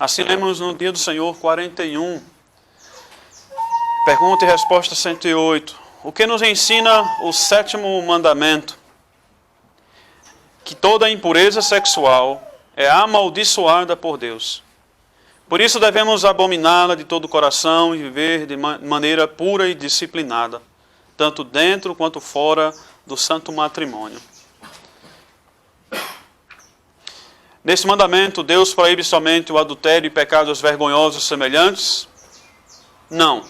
Assim lemos no Dia do Senhor 41. Pergunta e resposta 108. O que nos ensina o sétimo mandamento? Que toda impureza sexual é amaldiçoada por Deus. Por isso devemos abominá-la de todo o coração e viver de maneira pura e disciplinada, tanto dentro quanto fora do santo matrimônio. Nesse mandamento, Deus proíbe somente o adultério e pecados vergonhosos semelhantes? Não.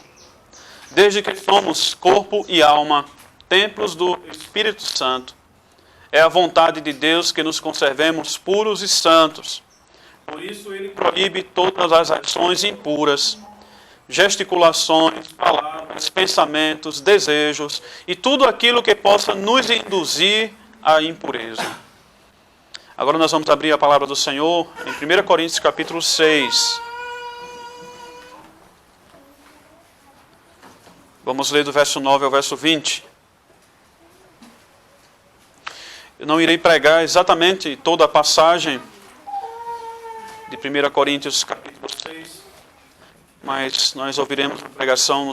Desde que somos corpo e alma, templos do Espírito Santo, é a vontade de Deus que nos conservemos puros e santos. Por isso ele proíbe todas as ações impuras, gesticulações, palavras, pensamentos, desejos e tudo aquilo que possa nos induzir à impureza. Agora nós vamos abrir a palavra do Senhor em 1 Coríntios capítulo 6. Vamos ler do verso 9 ao verso 20. Eu não irei pregar exatamente toda a passagem de 1 Coríntios capítulo 6, mas nós ouviremos a pregação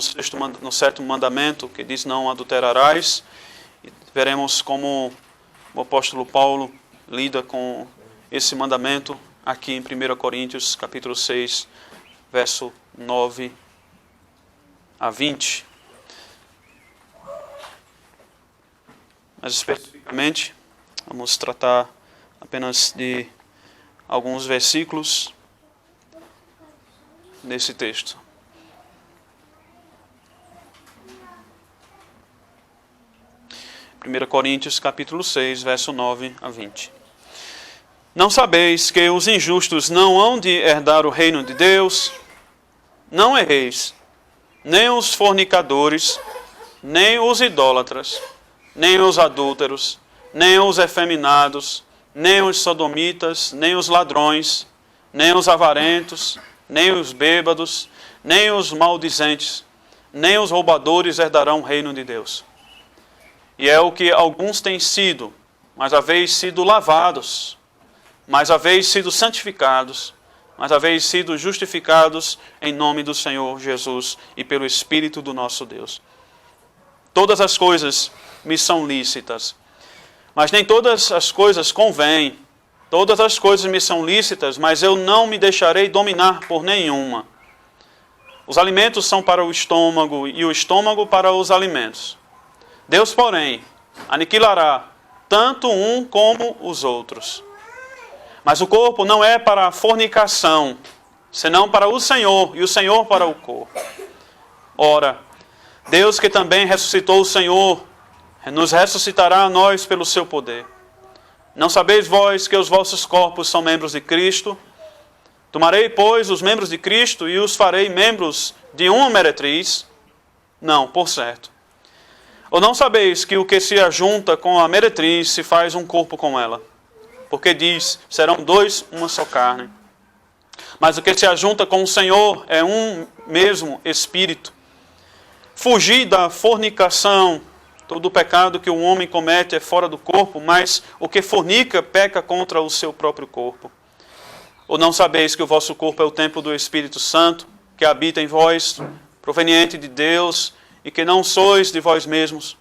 no sétimo mandamento, que diz não adulterarás, e veremos como o apóstolo Paulo lida com esse mandamento aqui em 1 Coríntios capítulo 6, verso 9 a 20. Mas especificamente, vamos tratar apenas de alguns versículos nesse texto. Primeira Coríntios capítulo 6, verso 9 a 20. Não sabeis que os injustos não hão de herdar o reino de Deus? Não erreis, nem os fornicadores, nem os idólatras, nem os adúlteros, nem os efeminados, nem os sodomitas, nem os ladrões, nem os avarentos, nem os bêbados, nem os maldizentes, nem os roubadores herdarão o reino de Deus. E é o que alguns têm sido, mas haveis sido lavados, mas haveis sido santificados, mas haveis sido justificados em nome do Senhor Jesus e pelo Espírito do nosso Deus. Todas as coisas me são lícitas, mas nem todas as coisas convêm. Todas as coisas me são lícitas, mas eu não me deixarei dominar por nenhuma. Os alimentos são para o estômago e o estômago para os alimentos. Deus, porém, aniquilará tanto um como os outros. Mas o corpo não é para a fornicação, senão para o Senhor, e o Senhor para o corpo. Ora, Deus que também ressuscitou o Senhor, nos ressuscitará a nós pelo seu poder. Não sabeis vós que os vossos corpos são membros de Cristo? Tomarei, pois, os membros de Cristo e os farei membros de uma meretriz? Não, por certo. Ou não sabeis que o que se ajunta com a meretriz se faz um corpo com ela? Porque diz, serão dois, uma só carne. Mas o que se ajunta com o Senhor é um mesmo Espírito. Fugi da fornicação. Todo pecado que o homem comete é fora do corpo, mas o que fornica peca contra o seu próprio corpo. Ou não sabeis que o vosso corpo é o templo do Espírito Santo, que habita em vós, proveniente de Deus, e que não sois de vós mesmos,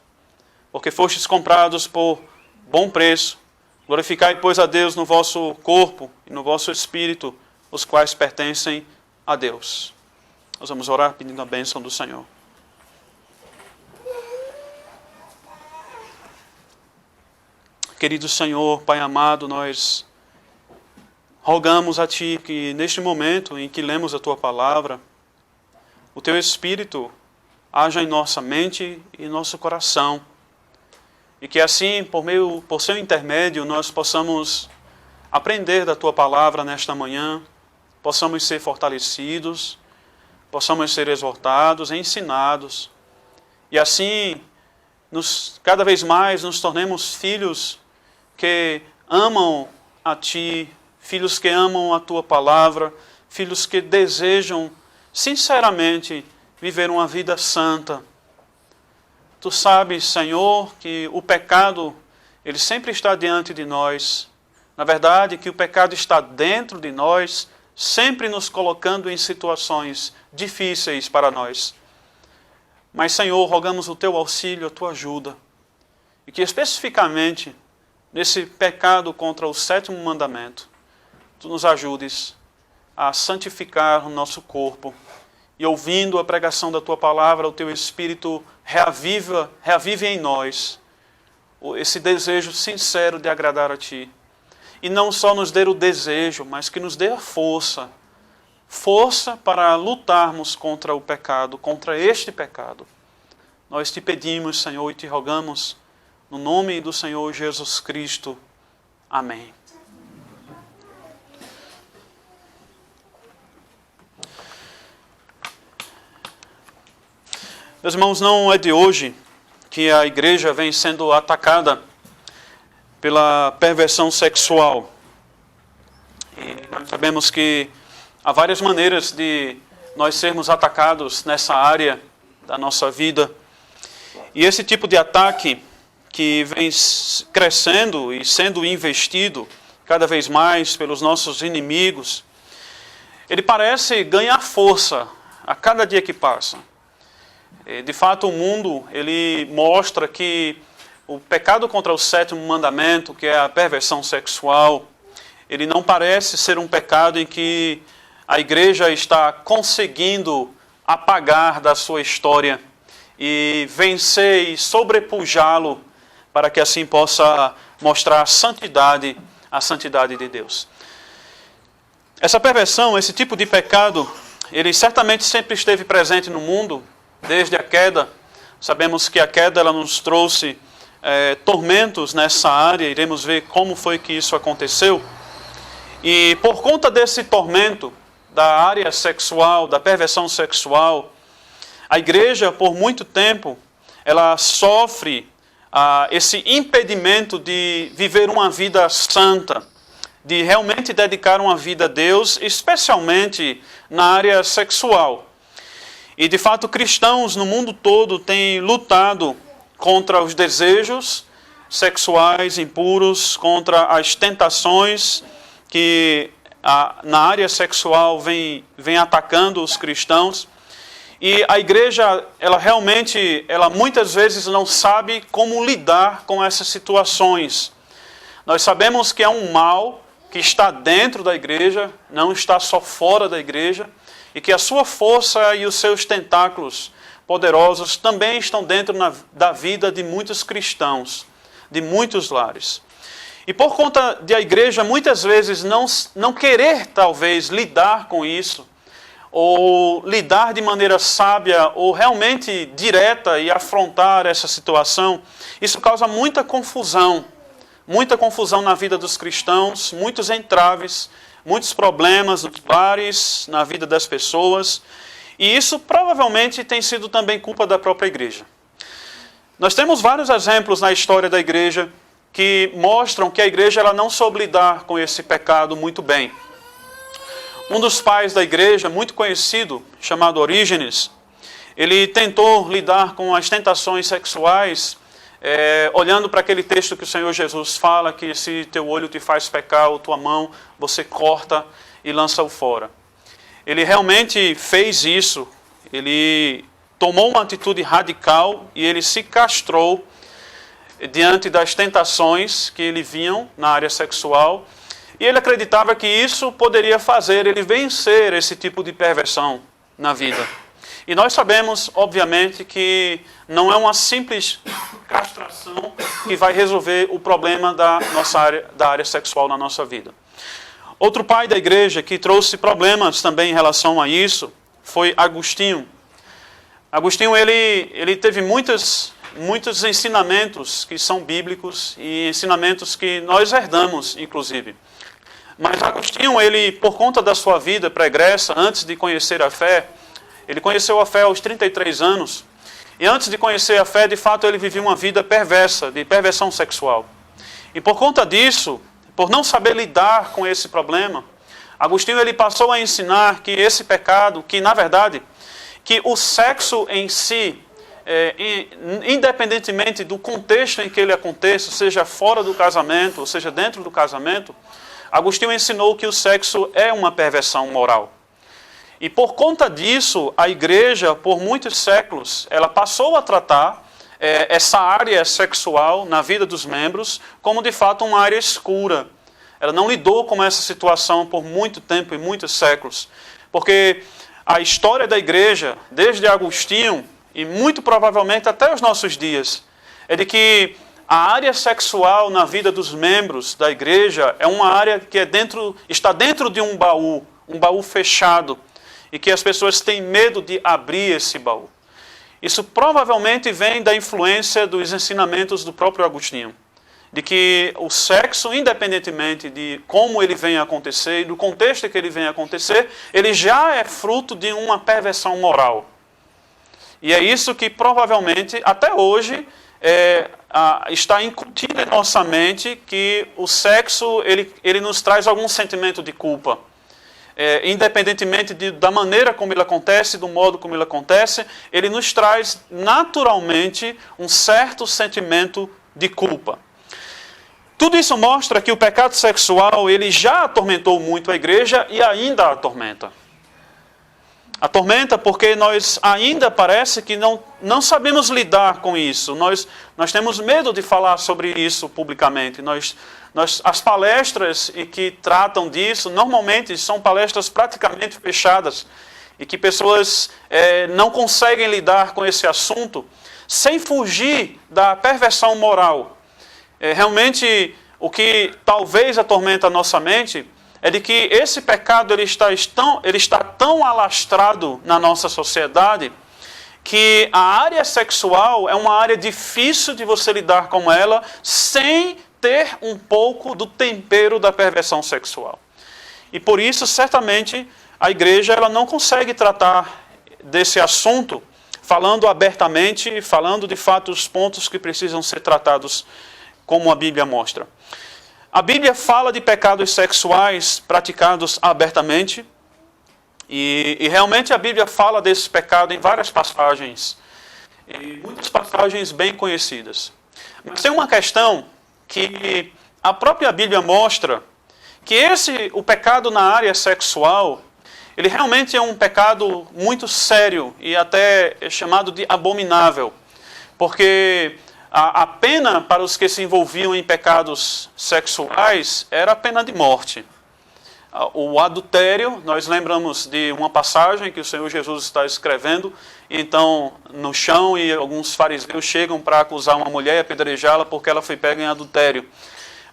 porque fostes comprados por bom preço. Glorificai, pois, a Deus no vosso corpo e no vosso espírito, os quais pertencem a Deus. Nós vamos orar pedindo a bênção do Senhor. Querido Senhor, Pai amado, nós rogamos a Ti que neste momento em que lemos a Tua palavra, o Teu Espírito haja em nossa mente e em nosso coração, e que assim, por seu intermédio, nós possamos aprender da Tua palavra nesta manhã, possamos ser fortalecidos, possamos ser exortados, ensinados, e assim, cada vez mais nos tornemos filhos que amam a Ti, filhos que amam a Tua palavra, filhos que desejam sinceramente viver uma vida santa. Tu sabes, Senhor, que o pecado, ele sempre está diante de nós. Na verdade, que o pecado está dentro de nós, sempre nos colocando em situações difíceis para nós. Mas, Senhor, rogamos o Teu auxílio, a Tua ajuda, e que especificamente nesse pecado contra o 7º mandamento, Tu nos ajudes a santificar o nosso corpo, e ouvindo a pregação da Tua palavra, o Teu Espírito reavive em nós esse desejo sincero de agradar a Ti. E não só nos dê o desejo, mas que nos dê a força para lutarmos contra o pecado, contra este pecado. Nós Te pedimos, Senhor, e Te rogamos, no nome do Senhor Jesus Cristo. Amém. Meus irmãos, não é de hoje que a igreja vem sendo atacada pela perversão sexual. E nós sabemos que há várias maneiras de nós sermos atacados nessa área da nossa vida. E esse tipo de ataque que vem crescendo e sendo investido cada vez mais pelos nossos inimigos, ele parece ganhar força a cada dia que passa. De fato, o mundo ele mostra que o pecado contra o 7º mandamento, que é a perversão sexual, ele não parece ser um pecado em que a igreja está conseguindo apagar da sua história e vencer e sobrepujá-lo para que assim possa mostrar a santidade de Deus. Essa perversão, esse tipo de pecado, ele certamente sempre esteve presente no mundo, desde a queda. Sabemos que a queda ela nos trouxe tormentos nessa área, iremos ver como foi que isso aconteceu. E por conta desse tormento da área sexual, da perversão sexual, a igreja, por muito tempo, ela sofre esse impedimento de viver uma vida santa, de realmente dedicar uma vida a Deus, especialmente na área sexual. E, de fato, cristãos no mundo todo têm lutado contra os desejos sexuais impuros, contra as tentações que na área sexual vem atacando os cristãos. E a igreja, ela muitas vezes não sabe como lidar com essas situações. Nós sabemos que é um mal que está dentro da igreja, não está só fora da igreja, e que a sua força e os seus tentáculos poderosos também estão dentro da vida de muitos cristãos, de muitos lares. E por conta de a igreja muitas vezes não querer talvez lidar com isso, ou lidar de maneira sábia, ou realmente direta e afrontar essa situação, isso causa muita confusão na vida dos cristãos, muitos entraves, muitos problemas nos lares, na vida das pessoas, e isso provavelmente tem sido também culpa da própria igreja. Nós temos vários exemplos na história da igreja que mostram que a igreja ela não soube lidar com esse pecado muito bem. Um dos pais da igreja, muito conhecido, chamado Orígenes, ele tentou lidar com as tentações sexuais, olhando para aquele texto que o Senhor Jesus fala, que se teu olho te faz pecar, ou tua mão, você corta e lança-o fora. Ele realmente fez isso, ele tomou uma atitude radical e ele se castrou diante das tentações que lhe vinham na área sexual, e ele acreditava que isso poderia fazer ele vencer esse tipo de perversão na vida. E nós sabemos, obviamente, que não é uma simples castração que vai resolver o problema da área sexual na nossa vida. Outro pai da igreja que trouxe problemas também em relação a isso foi Agostinho. Agostinho ele teve muitos ensinamentos que são bíblicos e ensinamentos que nós herdamos, inclusive. Mas Agostinho, ele, por conta da sua vida pregressa, antes de conhecer a fé, ele conheceu a fé aos 33 anos. E antes de conhecer a fé, de fato, ele vivia uma vida perversa, de perversão sexual. E por conta disso, por não saber lidar com esse problema, Agostinho ele passou a ensinar que esse pecado, que na verdade, que o sexo em si, independentemente do contexto em que ele aconteça, seja fora do casamento, ou seja dentro do casamento, Agostinho ensinou que o sexo é uma perversão moral. E por conta disso, a igreja, por muitos séculos, ela passou a tratar essa área sexual na vida dos membros como de fato uma área escura. Ela não lidou com essa situação por muito tempo e muitos séculos. Porque a história da igreja, desde Agostinho, e muito provavelmente até os nossos dias, é de que a área sexual na vida dos membros da igreja é uma área que está dentro de um baú fechado, e que as pessoas têm medo de abrir esse baú. Isso provavelmente vem da influência dos ensinamentos do próprio Agostinho, de que o sexo, independentemente de como ele venha a acontecer e do contexto que ele venha a acontecer, ele já é fruto de uma perversão moral. E é isso que provavelmente, até hoje, está incutido em nossa mente, que o sexo ele nos traz algum sentimento de culpa. Independentemente da maneira como ele acontece, do modo como ele acontece, ele nos traz naturalmente um certo sentimento de culpa. Tudo isso mostra que o pecado sexual ele já atormentou muito a igreja e ainda a atormenta. Atormenta porque nós ainda parece que não sabemos lidar com isso. Nós temos medo de falar sobre isso publicamente. As palestras que tratam disso, normalmente são palestras praticamente fechadas e que pessoas não conseguem lidar com esse assunto sem fugir da perversão moral. Realmente, o que talvez atormenta a nossa mente é de que esse pecado ele está tão alastrado na nossa sociedade que a área sexual é uma área difícil de você lidar com ela sem ter um pouco do tempero da perversão sexual. E por isso, certamente, a igreja ela não consegue tratar desse assunto falando abertamente, falando de fato os pontos que precisam ser tratados como a Bíblia mostra. A Bíblia fala de pecados sexuais praticados abertamente e realmente a Bíblia fala desse pecado em várias passagens, e muitas passagens bem conhecidas. Mas tem uma questão que a própria Bíblia mostra que o pecado na área sexual, ele realmente é um pecado muito sério e até é chamado de abominável, porque a pena para os que se envolviam em pecados sexuais era a pena de morte. O adultério, nós lembramos de uma passagem que o Senhor Jesus está escrevendo, então no chão e alguns fariseus chegam para acusar uma mulher e apedrejá-la porque ela foi pega em adultério.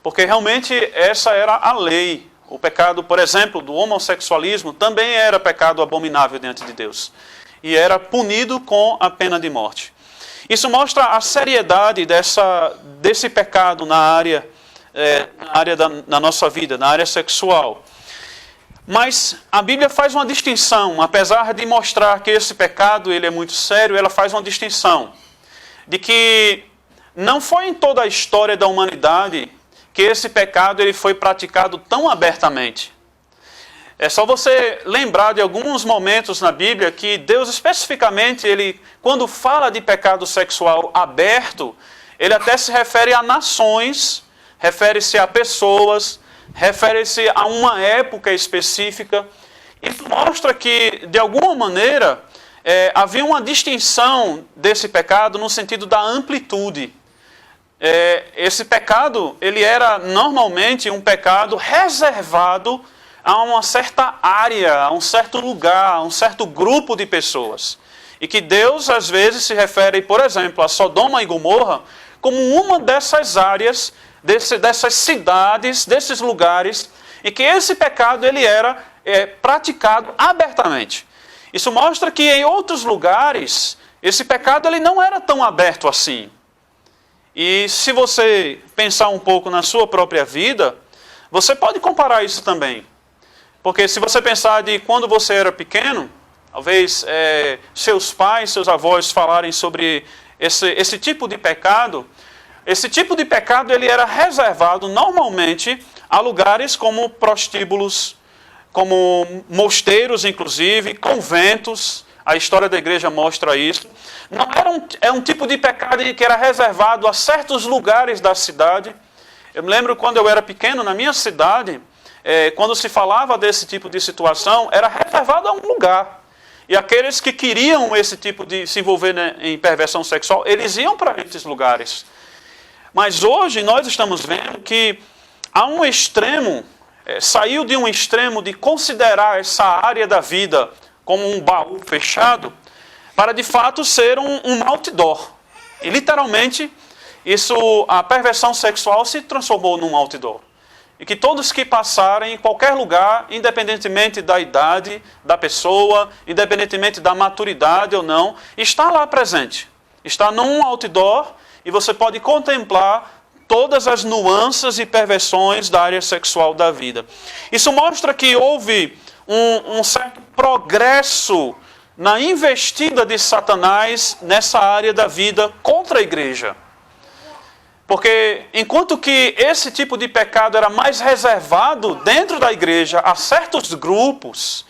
Porque realmente essa era a lei. O pecado, por exemplo, do homossexualismo também era pecado abominável diante de Deus. E era punido com a pena de morte. Isso mostra a seriedade desse pecado na área da nossa vida, na área sexual. Mas a Bíblia faz uma distinção, apesar de mostrar que esse pecado ele é muito sério, ela faz uma distinção de que não foi em toda a história da humanidade que esse pecado ele foi praticado tão abertamente. É só você lembrar de alguns momentos na Bíblia que Deus especificamente, quando fala de pecado sexual aberto, ele até se refere a nações, refere-se a pessoas, refere-se a uma época específica. Isso mostra que, de alguma maneira, havia uma distinção desse pecado no sentido da amplitude. Esse pecado, ele era normalmente um pecado reservado a uma certa área, a um certo lugar, a um certo grupo de pessoas. E que Deus, às vezes, se refere, por exemplo, a Sodoma e Gomorra como uma dessas áreas, dessas cidades, desses lugares, e que esse pecado ele era praticado abertamente. Isso mostra que em outros lugares, esse pecado ele não era tão aberto assim. E se você pensar um pouco na sua própria vida, você pode comparar isso também. Porque se você pensar de quando você era pequeno, talvez seus pais, seus avós falarem sobre esse tipo de pecado, esse tipo de pecado ele era reservado normalmente a lugares como prostíbulos, como mosteiros inclusive, conventos. A história da igreja mostra isso. Não era um tipo de pecado que era reservado a certos lugares da cidade. Eu me lembro quando eu era pequeno, na minha cidade, quando se falava desse tipo de situação, era reservado a um lugar. E aqueles que queriam esse tipo de se envolver, né, em perversão sexual, eles iam para esses lugares. Mas hoje nós estamos vendo que há um extremo, saiu de um extremo de considerar essa área da vida como um baú fechado, para de fato ser um outdoor. E literalmente, a perversão sexual se transformou num outdoor. E que todos que passarem em qualquer lugar, independentemente da idade da pessoa, independentemente da maturidade ou não, está lá presente. Está num outdoor e você pode contemplar todas as nuances e perversões da área sexual da vida. Isso mostra que houve um certo progresso na investida de Satanás nessa área da vida contra a igreja. Porque enquanto que esse tipo de pecado era mais reservado dentro da igreja a certos grupos,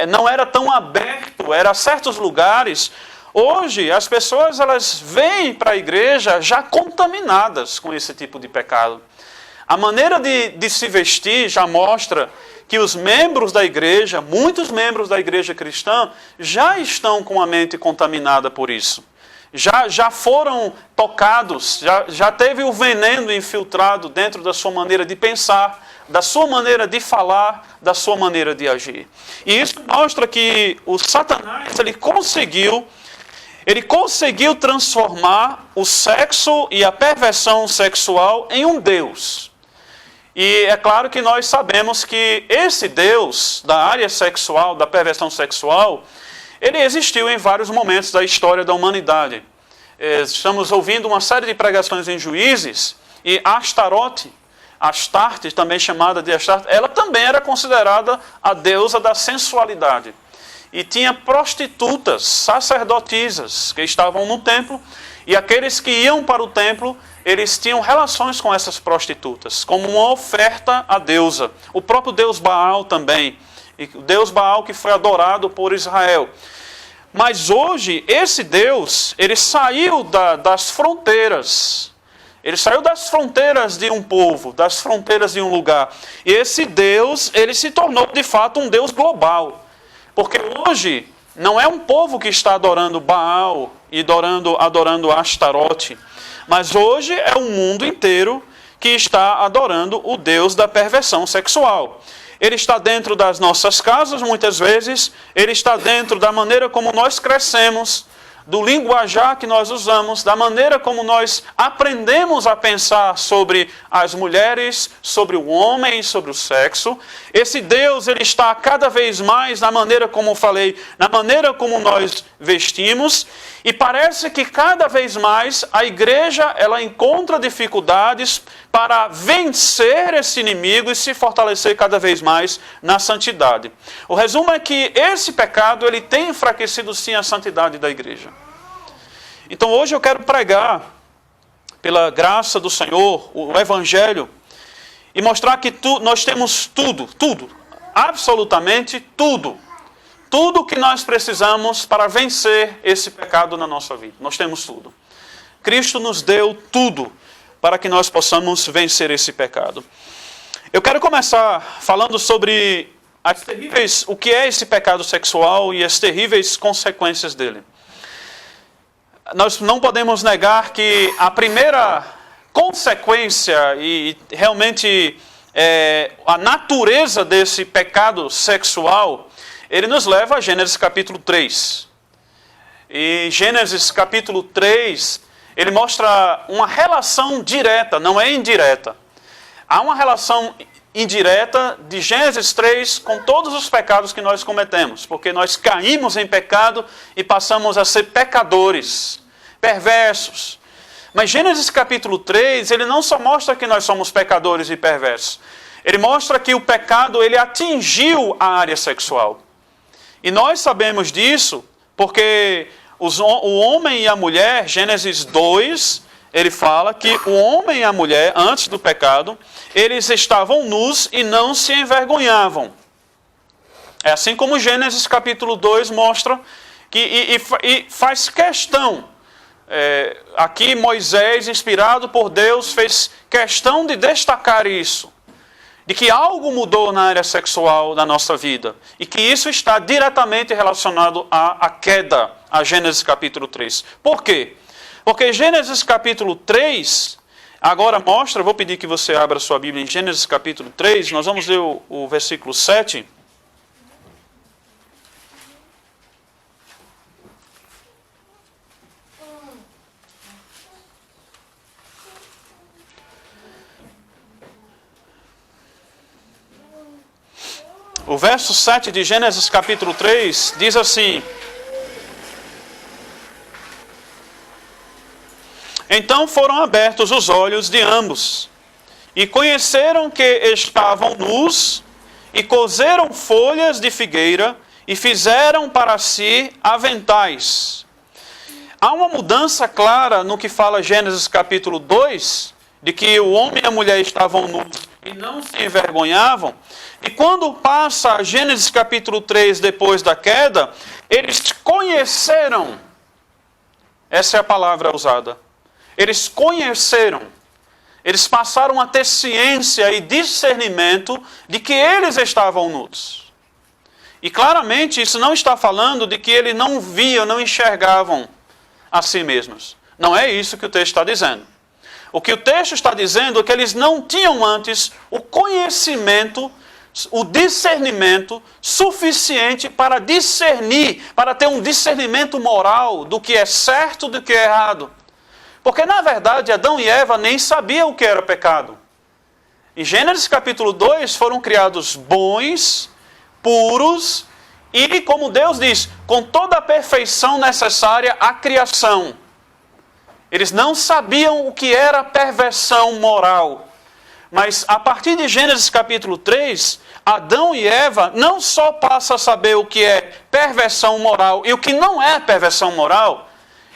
não era tão aberto, era a certos lugares, hoje as pessoas elas vêm para a igreja já contaminadas com esse tipo de pecado. A maneira de se vestir já mostra que os membros da igreja, muitos membros da igreja cristã, já estão com a mente contaminada por isso. Já foram tocados, já teve o veneno infiltrado dentro da sua maneira de pensar, da sua maneira de falar, da sua maneira de agir. E isso mostra que o Satanás ele conseguiu transformar o sexo e a perversão sexual em um Deus. E é claro que nós sabemos que esse Deus da área sexual, da perversão sexual, ele existiu em vários momentos da história da humanidade. Estamos ouvindo uma série de pregações em Juízes, e Astarte, também chamada de Astarte, ela também era considerada a deusa da sensualidade. E tinha prostitutas, sacerdotisas, que estavam no templo, e aqueles que iam para o templo, eles tinham relações com essas prostitutas, como uma oferta à deusa. O próprio Deus Baal também. E o Deus Baal que foi adorado por Israel. Mas hoje, esse Deus, ele saiu das fronteiras. Ele saiu das fronteiras de um povo, das fronteiras de um lugar. E esse Deus, ele se tornou de fato um Deus global. Porque hoje, não é um povo que está adorando Baal e adorando Astarote. Mas hoje é o mundo inteiro que está adorando o Deus da perversão sexual. Ele está dentro das nossas casas, muitas vezes. Ele está dentro da maneira como nós crescemos, do linguajar que nós usamos, da maneira como nós aprendemos a pensar sobre as mulheres, sobre o homem, sobre o sexo. Esse Deus, ele está cada vez mais na maneira como falei, na maneira como nós vestimos, e parece que cada vez mais a igreja, ela encontra dificuldades para vencer esse inimigo e se fortalecer cada vez mais na santidade. O resumo é que esse pecado, ele tem enfraquecido sim a santidade da igreja. Então hoje eu quero pregar, pela graça do Senhor, o Evangelho, e mostrar que nós temos tudo, absolutamente tudo que nós precisamos para vencer esse pecado na nossa vida. Nós temos tudo. Cristo nos deu tudo para que nós possamos vencer esse pecado. Eu quero começar falando sobre o que é esse pecado sexual e as terríveis consequências dele. Nós não podemos negar que a primeira consequência e realmente a natureza desse pecado sexual, ele nos leva a Gênesis capítulo 3. E Gênesis capítulo 3, ele mostra uma relação direta, não é indireta. Há uma relação indireta de Gênesis 3 com todos os pecados que nós cometemos, porque nós caímos em pecado e passamos a ser pecadores, perversos. Mas Gênesis capítulo 3, ele não só mostra que nós somos pecadores e perversos, ele mostra que o pecado ele atingiu a área sexual. E nós sabemos disso porque o homem e a mulher, Gênesis 2, ele fala que o homem e a mulher, antes do pecado, eles estavam nus e não se envergonhavam. É assim como Gênesis capítulo 2 mostra que e faz questão. Aqui Moisés, inspirado por Deus, fez questão de destacar isso. de que algo mudou na área sexual da nossa vida. E que isso está diretamente relacionado à queda, a Gênesis capítulo 3. Por quê? Porque Gênesis capítulo 3, agora mostra, vou pedir que você abra sua Bíblia em Gênesis capítulo 3, nós vamos ler o versículo 7. O verso 7 de Gênesis capítulo 3 diz assim: Então foram abertos os olhos de ambos, e conheceram que estavam nus, e coseram folhas de figueira, e fizeram para si aventais. Há uma mudança clara no que fala Gênesis capítulo 2, de que o homem e a mulher estavam nus e não se envergonhavam. E quando passa a Gênesis capítulo 3, depois da queda, eles conheceram, essa é a palavra usada, eles conheceram, eles passaram a ter ciência e discernimento de que eles estavam nus. E claramente isso não está falando de que eles não viam, não enxergavam a si mesmos. Não é isso que o texto está dizendo. O que o texto está dizendo é que eles não tinham antes o conhecimento, o discernimento suficiente para discernir, para ter um discernimento moral do que é certo e do que é errado. Porque, na verdade, Adão e Eva nem sabiam o que era pecado. Em Gênesis capítulo 2 foram criados bons, puros e, como Deus diz, com toda a perfeição necessária à criação. Eles não sabiam o que era perversão moral. Mas a partir de Gênesis capítulo 3, Adão e Eva não só passam a saber o que é perversão moral e o que não é perversão moral,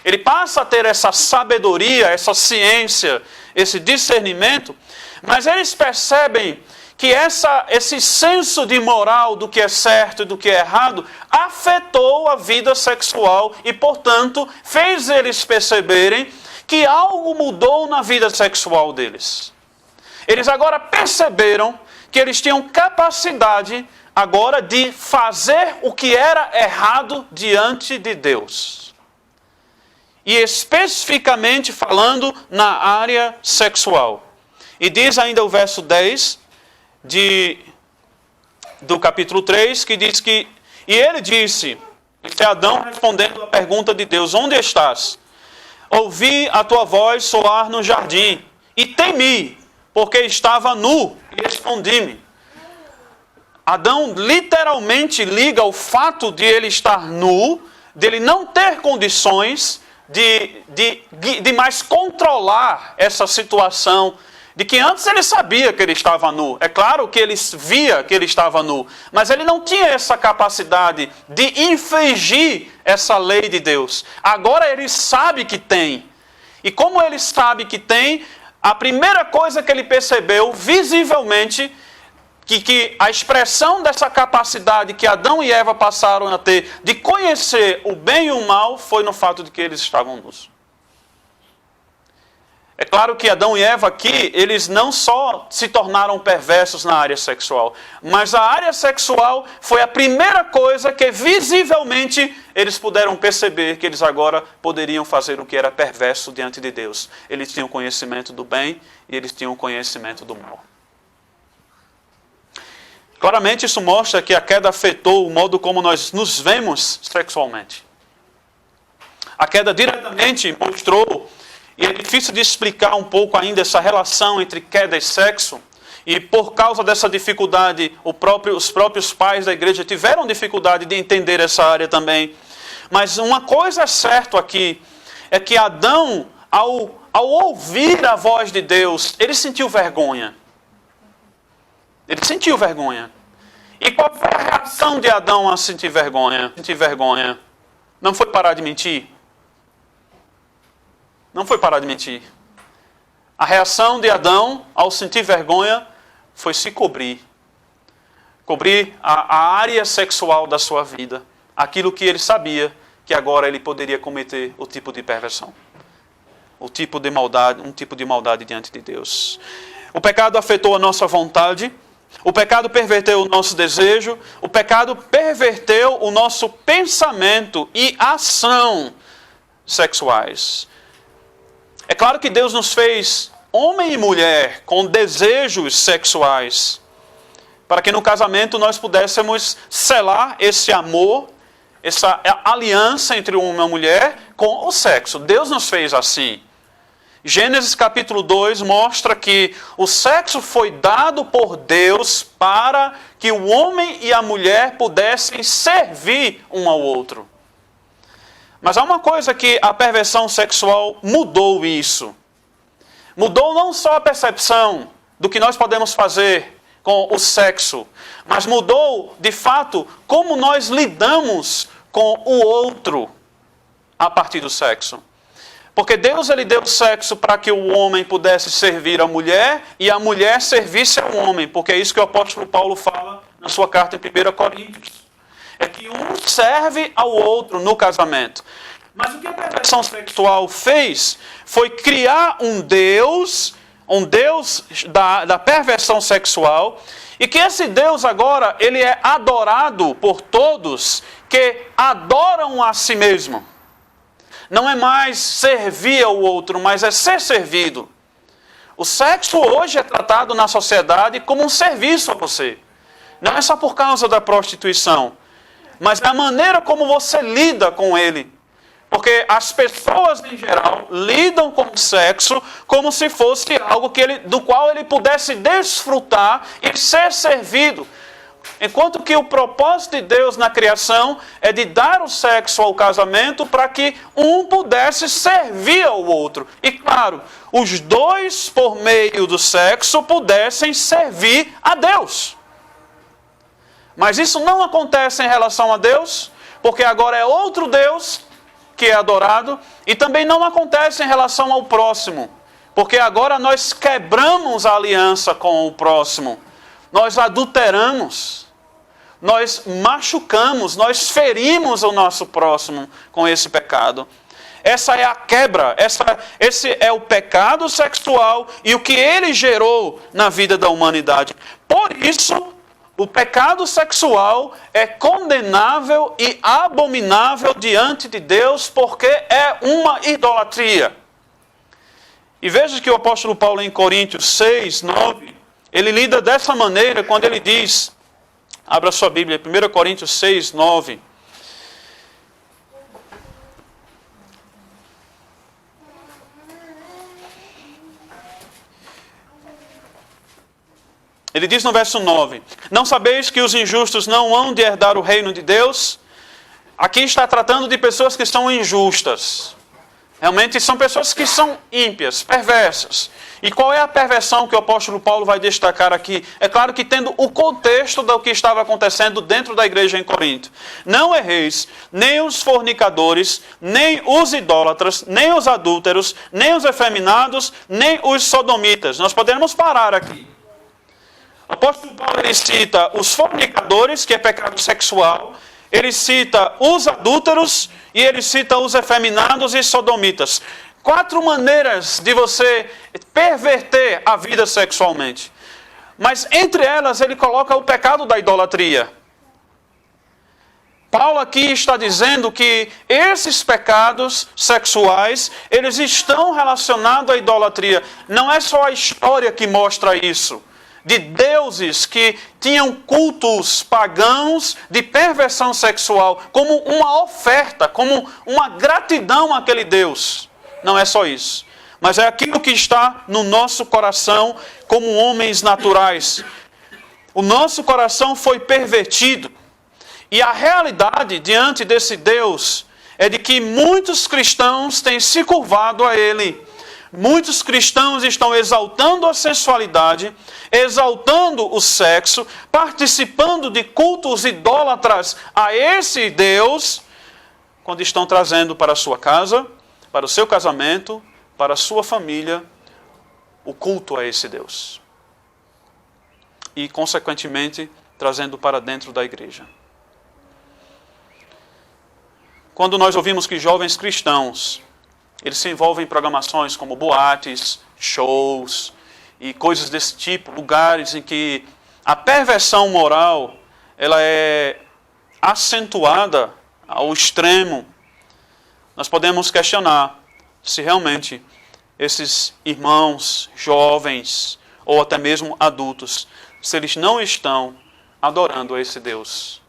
ele passa a ter essa sabedoria, essa ciência, esse discernimento, mas eles percebem que esse senso de moral do que é certo e do que é errado afetou a vida sexual e, portanto, fez eles perceberem que algo mudou na vida sexual deles. Eles agora perceberam que eles tinham capacidade agora de fazer o que era errado diante de Deus. E especificamente falando na área sexual. E diz ainda o verso 10 do capítulo 3, que diz que... E ele disse, este é Adão respondendo à pergunta de Deus: onde estás? Ouvi a tua voz soar no jardim, e temi, porque estava nu, e escondi-me. Adão literalmente liga o fato de ele estar nu, de ele não ter condições de mais controlar essa situação, de que antes ele sabia que ele estava nu. É claro que ele via que ele estava nu, mas ele não tinha essa capacidade de infringir essa lei de Deus. Agora ele sabe que tem. E como ele sabe que tem, a primeira coisa que ele percebeu visivelmente, que a expressão dessa capacidade que Adão e Eva passaram a ter de conhecer o bem e o mal, foi no fato de que eles estavam nus. É claro que Adão e Eva aqui, eles não só se tornaram perversos na área sexual, mas a área sexual foi a primeira coisa que visivelmente eles puderam perceber que eles agora poderiam fazer o que era perverso diante de Deus. Eles tinham conhecimento do bem e eles tinham conhecimento do mal. Claramente isso mostra que a queda afetou o modo como nós nos vemos sexualmente. A queda diretamente mostrou, e é difícil de explicar um pouco ainda essa relação entre queda e sexo, e por causa dessa dificuldade, os próprios pais da igreja tiveram dificuldade de entender essa área também. Mas uma coisa é certa aqui, é que Adão, ao ouvir a voz de Deus, ele sentiu vergonha. Ele sentiu vergonha. E qual foi a reação de Adão a sentir vergonha? Sentir vergonha. Não foi parar de mentir? Não foi parar de mentir. A reação de Adão ao sentir vergonha foi se cobrir. Cobrir a área sexual da sua vida. Aquilo que ele sabia que agora ele poderia cometer o tipo de perversão. O tipo de maldade, um tipo de maldade diante de Deus. O pecado afetou a nossa vontade. O pecado perverteu o nosso desejo, o pecado perverteu o nosso pensamento e ação sexuais. É claro que Deus nos fez homem e mulher com desejos sexuais, para que no casamento nós pudéssemos selar esse amor, essa aliança entre um homem e uma mulher com o sexo. Deus nos fez assim. Gênesis capítulo 2 mostra que o sexo foi dado por Deus para que o homem e a mulher pudessem servir um ao outro. Mas há uma coisa que a perversão sexual mudou isso. Mudou não só a percepção do que nós podemos fazer com o sexo, mas mudou, de fato, como nós lidamos com o outro a partir do sexo. Porque Deus ele deu sexo para que o homem pudesse servir a mulher e a mulher servisse ao homem, porque é isso que o apóstolo Paulo fala na sua carta em 1 Coríntios. É que um serve ao outro no casamento. Mas o que a perversão sexual fez foi criar um Deus da perversão sexual, e que esse Deus agora ele é adorado por todos que adoram a si mesmo. Não é mais servir ao outro, mas é ser servido. O sexo hoje é tratado na sociedade como um serviço a você. Não é só por causa da prostituição, mas é a maneira como você lida com ele. Porque as pessoas em geral lidam com o sexo como se fosse algo do qual ele pudesse desfrutar e ser servido. Enquanto que o propósito de Deus na criação é de dar o sexo ao casamento para que um pudesse servir ao outro. E claro, os dois, por meio do sexo, pudessem servir a Deus. Mas isso não acontece em relação a Deus, porque agora é outro Deus que é adorado, e também não acontece em relação ao próximo, porque agora nós quebramos a aliança com o próximo, nós adulteramos, nós machucamos, nós ferimos o nosso próximo com esse pecado. Essa é a quebra, esse é o pecado sexual e o que ele gerou na vida da humanidade. Por isso, o pecado sexual é condenável e abominável diante de Deus, porque é uma idolatria. E veja que o apóstolo Paulo em Coríntios 6, 9, ele lida dessa maneira quando ele diz, abra sua Bíblia, 1 Coríntios 6, 9. Ele diz no verso 9, não sabeis que os injustos não hão de herdar o reino de Deus? Aqui está tratando de pessoas que são injustas. Realmente são pessoas que são ímpias, perversas. E qual é a perversão que o apóstolo Paulo vai destacar aqui? É claro que tendo o contexto do que estava acontecendo dentro da igreja em Corinto. Não erreis, nem os fornicadores, nem os idólatras, nem os adúlteros, nem os efeminados, nem os sodomitas. Nós podemos parar aqui. O apóstolo Paulo ele cita os fornicadores, que é pecado sexual, ele cita os adúlteros e ele cita os efeminados e sodomitas. 4 maneiras de você perverter a vida sexualmente. Mas entre elas ele coloca o pecado da idolatria. Paulo aqui está dizendo que esses pecados sexuais, eles estão relacionados à idolatria. Não é só a história que mostra isso. De deuses que tinham cultos pagãos de perversão sexual, como uma oferta, como uma gratidão àquele Deus. Não é só isso, mas é aquilo que está no nosso coração como homens naturais. O nosso coração foi pervertido, e a realidade diante desse Deus é de que muitos cristãos têm se curvado a Ele. Muitos cristãos estão exaltando a sensualidade, exaltando o sexo, participando de cultos idólatras a esse Deus, quando estão trazendo para a sua casa, para o seu casamento, para a sua família, o culto a esse Deus. E, consequentemente, trazendo para dentro da igreja. Quando nós ouvimos que jovens cristãos eles se envolvem em programações como boates, shows e coisas desse tipo, lugares em que a perversão moral, ela é acentuada ao extremo, nós podemos questionar se realmente esses irmãos, jovens ou até mesmo adultos, se eles não estão adorando a esse Deus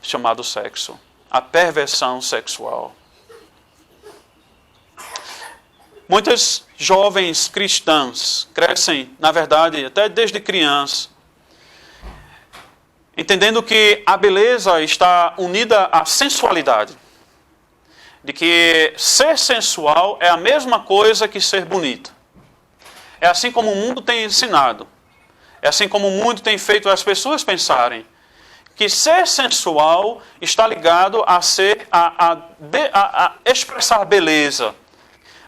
chamado sexo, a perversão sexual. Muitas jovens cristãs crescem, na verdade, até desde criança, entendendo que a beleza está unida à sensualidade. De que ser sensual é a mesma coisa que ser bonito. É assim como o mundo tem ensinado. É assim como o mundo tem feito as pessoas pensarem. Que ser sensual está ligado a expressar beleza.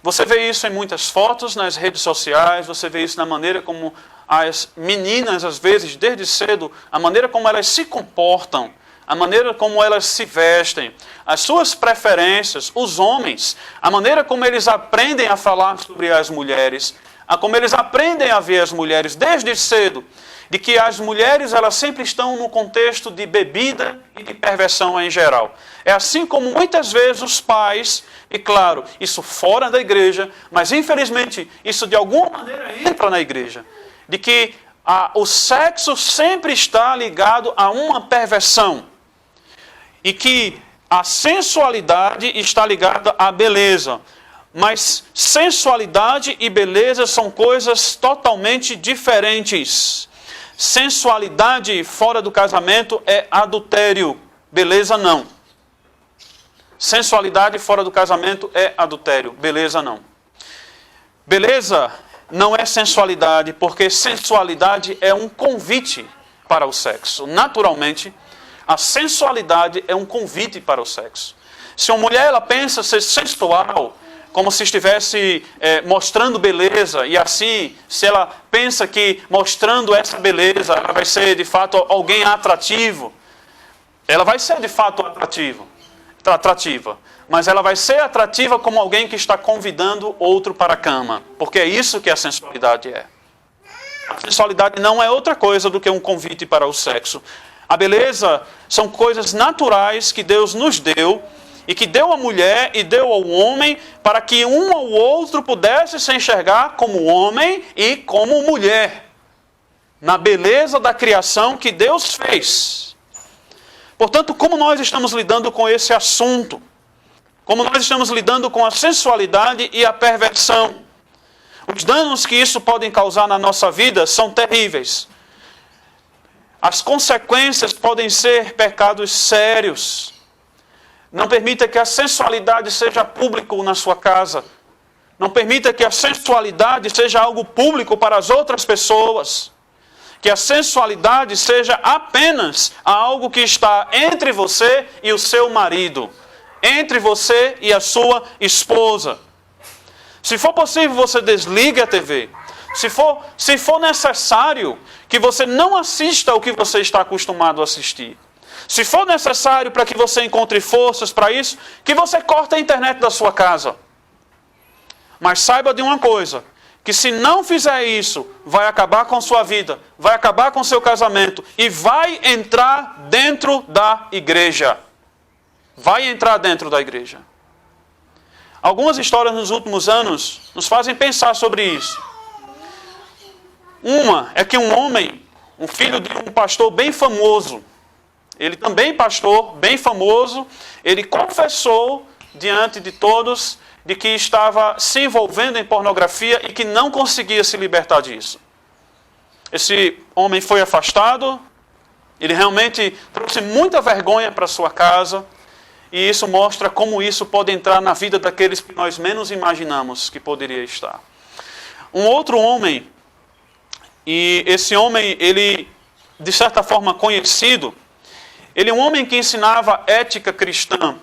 Você vê isso em muitas fotos nas redes sociais, você vê isso na maneira como as meninas, às vezes, desde cedo, a maneira como elas se comportam, a maneira como elas se vestem, as suas preferências, os homens, a maneira como eles aprendem a falar sobre as mulheres, a como eles aprendem a ver as mulheres desde cedo, de que as mulheres elas sempre estão no contexto de bebida e de perversão em geral. É assim como muitas vezes os pais, e claro, isso fora da igreja, mas infelizmente isso de alguma maneira entra na igreja, de que o sexo sempre está ligado a uma perversão. E que a sensualidade está ligada à beleza. Mas sensualidade e beleza são coisas totalmente diferentes. Sensualidade fora do casamento é adultério. Beleza não. Sensualidade fora do casamento é adultério. Beleza não. Beleza não é sensualidade, porque sensualidade é um convite para o sexo. Naturalmente, a sensualidade é um convite para o sexo. Se uma mulher ela pensa ser sensual, como se estivesse mostrando beleza, e assim, se ela pensa que mostrando essa beleza, ela vai ser de fato alguém atrativo, ela vai ser de fato atrativa, mas ela vai ser atrativa como alguém que está convidando outro para a cama, porque é isso que a sensualidade é. A sensualidade não é outra coisa do que um convite para o sexo. A beleza são coisas naturais que Deus nos deu e que deu à mulher e deu ao homem para que um ou outro pudesse se enxergar como homem e como mulher, na beleza da criação que Deus fez. Portanto, como nós estamos lidando com esse assunto? Como nós estamos lidando com a sensualidade e a perversão? Os danos que isso pode causar na nossa vida são terríveis. As consequências podem ser pecados sérios. Não permita que a sensualidade seja público na sua casa. Não permita que a sensualidade seja algo público para as outras pessoas. Que a sensualidade seja apenas algo que está entre você e o seu marido. Entre você e a sua esposa. Se for possível, você desligue a TV. Se for necessário que você não assista o que você está acostumado a assistir. Se for necessário para que você encontre forças para isso, que você corte a internet da sua casa. Mas saiba de uma coisa, que se não fizer isso, vai acabar com sua vida, vai acabar com seu casamento e vai entrar dentro da igreja. Vai entrar dentro da igreja. Algumas histórias nos últimos anos nos fazem pensar sobre isso. Uma é que um homem, um filho de um pastor bem famoso, ele também pastor bem famoso, ele confessou diante de todos de que estava se envolvendo em pornografia e que não conseguia se libertar disso. Esse homem foi afastado, ele realmente trouxe muita vergonha para sua casa, e isso mostra como isso pode entrar na vida daqueles que nós menos imaginamos que poderia estar. Um outro homem, e esse homem, ele, de certa forma conhecido, ele é um homem que ensinava ética cristã,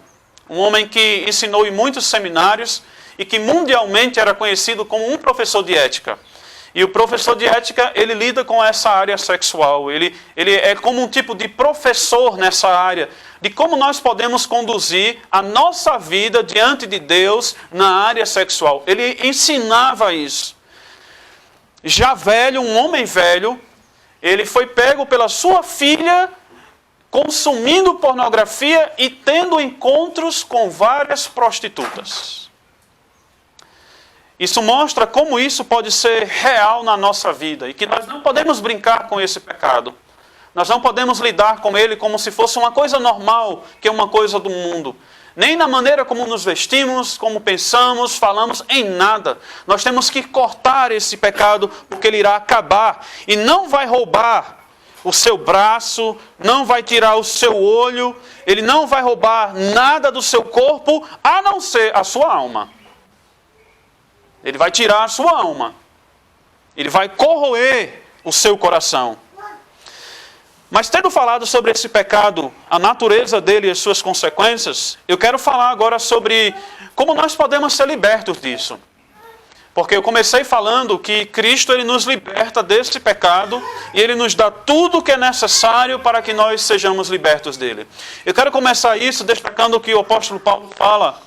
um homem que ensinou em muitos seminários e que mundialmente era conhecido como um professor de ética. E o professor de ética, ele lida com essa área sexual, ele é como um tipo de professor nessa área, de como nós podemos conduzir a nossa vida diante de Deus na área sexual. Ele ensinava isso. Já velho, um homem velho, Ele foi pego pela sua filha consumindo pornografia e tendo encontros com várias prostitutas. Isso mostra como isso pode ser real na nossa vida e que nós não podemos brincar com esse pecado. Nós não podemos lidar com ele como se fosse uma coisa normal, que é uma coisa do mundo. Nem na maneira como nos vestimos, como pensamos, falamos, em nada. Nós temos que cortar esse pecado porque ele irá acabar e não vai roubar o seu braço, não vai tirar o seu olho, ele não vai roubar nada do seu corpo, a não ser a sua alma. Ele vai tirar a sua alma. Ele vai corroer o seu coração. Mas tendo falado sobre esse pecado, a natureza dele e as suas consequências, eu quero falar agora sobre como nós podemos ser libertos disso. Porque eu comecei falando que Cristo ele nos liberta desse pecado e ele nos dá tudo o que é necessário para que nós sejamos libertos dele. Eu quero começar isso destacando o que o apóstolo Paulo fala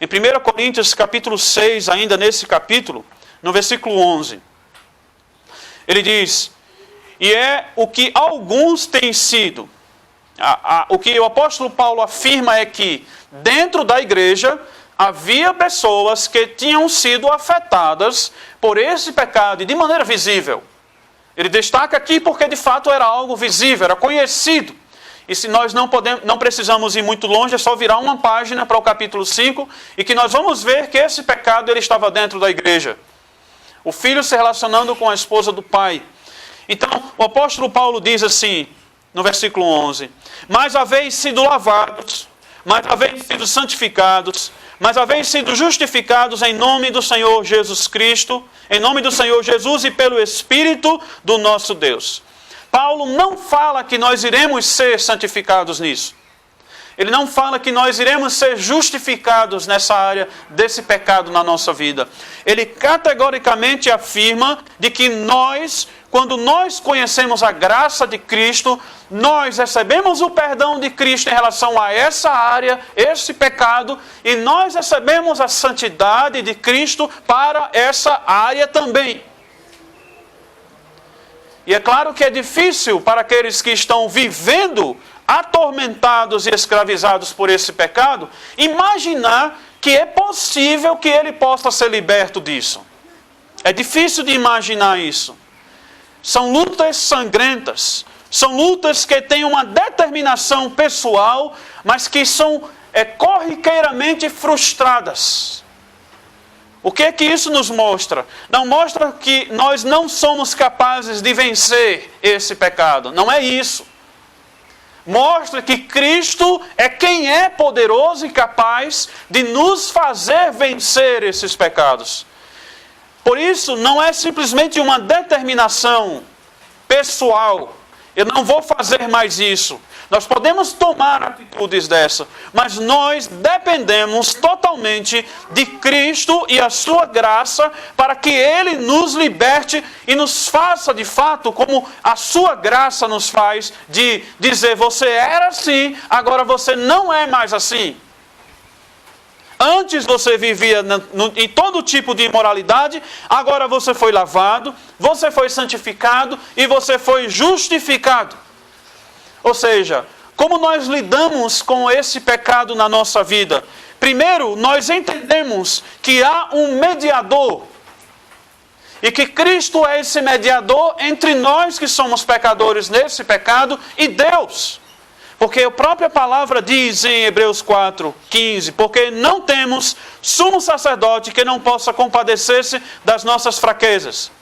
em 1 Coríntios capítulo 6, ainda nesse capítulo, no versículo 11. Ele diz, e é o que alguns têm sido. O que o apóstolo Paulo afirma é que dentro da igreja havia pessoas que tinham sido afetadas por esse pecado e de maneira visível. Ele destaca aqui porque de fato era algo visível, era conhecido. E se nós não precisamos ir muito longe, é só virar uma página para o capítulo 5 e que nós vamos ver que esse pecado ele estava dentro da igreja. O filho se relacionando com a esposa do pai. Então, o apóstolo Paulo diz assim, no versículo 11, mas haveis sido lavados, mas haveis sido santificados, mas haveis sido justificados em nome do Senhor Jesus Cristo, em nome do Senhor Jesus e pelo Espírito do nosso Deus. Paulo não fala que nós iremos ser santificados nisso. Ele não fala que nós iremos ser justificados nessa área desse pecado na nossa vida. Ele categoricamente afirma de que nós, quando nós conhecemos a graça de Cristo, nós recebemos o perdão de Cristo em relação a essa área, esse pecado, e nós recebemos a santidade de Cristo para essa área também. E é claro que é difícil para aqueles que estão vivendo atormentados e escravizados por esse pecado, imaginar que é possível que ele possa ser liberto disso. É difícil de imaginar isso. São lutas sangrentas, são lutas que têm uma determinação pessoal, mas que são corriqueiramente frustradas. O que é que isso nos mostra? Não mostra que nós não somos capazes de vencer esse pecado. Não é isso. Mostra que Cristo é quem é poderoso e capaz de nos fazer vencer esses pecados. Por isso, não é simplesmente uma determinação pessoal. Eu não vou fazer mais isso. Nós podemos tomar atitudes dessa, mas nós dependemos totalmente de Cristo e a sua graça para que Ele nos liberte e nos faça de fato como a sua graça nos faz, de dizer, você era assim, agora você não é mais assim. Antes você vivia em todo tipo de imoralidade, agora você foi lavado, você foi santificado e você foi justificado. Ou seja, como nós lidamos com esse pecado na nossa vida? Primeiro, nós entendemos que há um mediador. E que Cristo é esse mediador entre nós que somos pecadores nesse pecado e Deus. Porque a própria palavra diz em Hebreus 4:15, porque não temos sumo sacerdote que não possa compadecer-se das nossas fraquezas.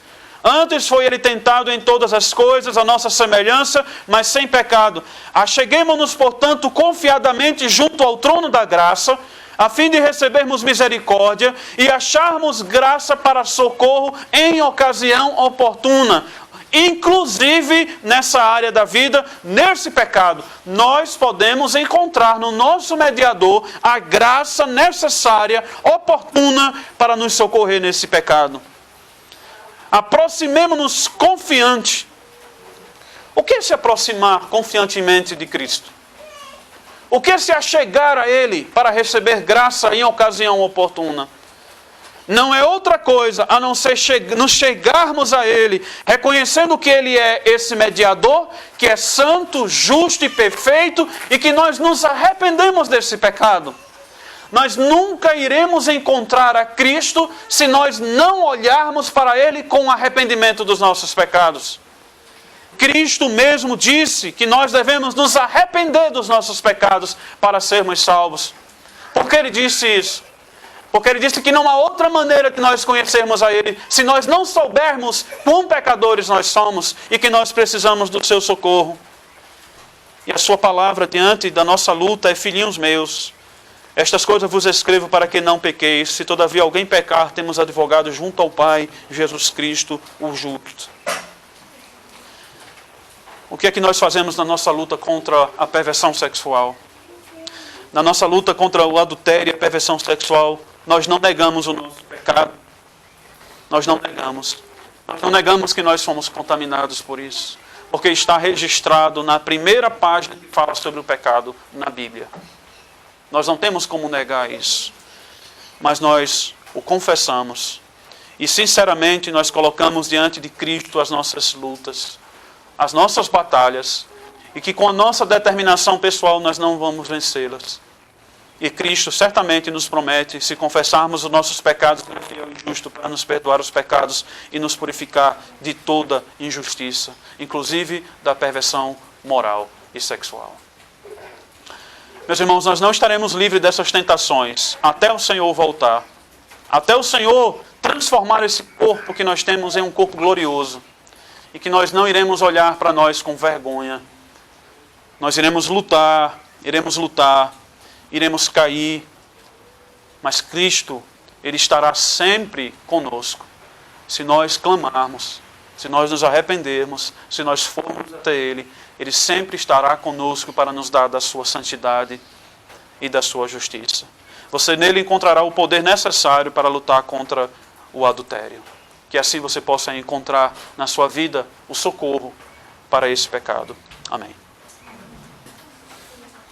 Antes foi ele tentado em todas as coisas, a nossa semelhança, mas sem pecado. Acheguemo-nos, portanto, confiadamente junto ao trono da graça, a fim de recebermos misericórdia e acharmos graça para socorro em ocasião oportuna. Inclusive nessa área da vida, nesse pecado, nós podemos encontrar no nosso mediador a graça necessária, oportuna para nos socorrer nesse pecado. Aproximemo-nos confiante. O que é se aproximar confiantemente de Cristo? O que é se achegar a Ele para receber graça em ocasião oportuna? não é outra coisa a não ser nos chegarmos a Ele, reconhecendo que Ele é esse mediador, que é santo, justo e perfeito, e que nós nos arrependemos desse pecado. Nós nunca iremos encontrar a Cristo se nós não olharmos para Ele com arrependimento dos nossos pecados. Cristo mesmo disse que nós devemos nos arrepender dos nossos pecados para sermos salvos. Por que Ele disse isso? Porque Ele disse que não há outra maneira de nós conhecermos a Ele, se nós não soubermos quão pecadores nós somos e que nós precisamos do seu socorro. E a sua palavra diante da nossa luta é: filhinhos meus, estas coisas vos escrevo para que não pequeis. Se todavia alguém pecar, temos advogado junto ao Pai, Jesus Cristo, o justo. O que é que nós fazemos na nossa luta contra a perversão sexual? Na nossa luta contra o adultério e a perversão sexual, nós não negamos o nosso pecado. Nós não negamos. Nós não negamos que nós fomos contaminados por isso. Porque está registrado na primeira página que fala sobre o pecado na Bíblia. Nós não temos como negar isso. Mas nós o confessamos. E sinceramente nós colocamos diante de Cristo as nossas lutas, as nossas batalhas. E que com a nossa determinação pessoal nós não vamos vencê-las. E Cristo certamente nos promete, se confessarmos os nossos pecados, Ele é fiel e justo para nos perdoar os pecados e nos purificar de toda injustiça, inclusive da perversão moral e sexual. Meus irmãos, nós não estaremos livres dessas tentações até o Senhor voltar, até o Senhor transformar esse corpo que nós temos em um corpo glorioso e que nós não iremos olhar para nós com vergonha. Nós iremos lutar, iremos cair, mas Cristo, Ele estará sempre conosco. Se nós clamarmos, se nós nos arrependermos, se nós formos até Ele, Ele sempre estará conosco para nos dar da sua santidade e da sua justiça. Você nele encontrará o poder necessário para lutar contra o adultério. Que assim você possa encontrar na sua vida o socorro para esse pecado. Amém.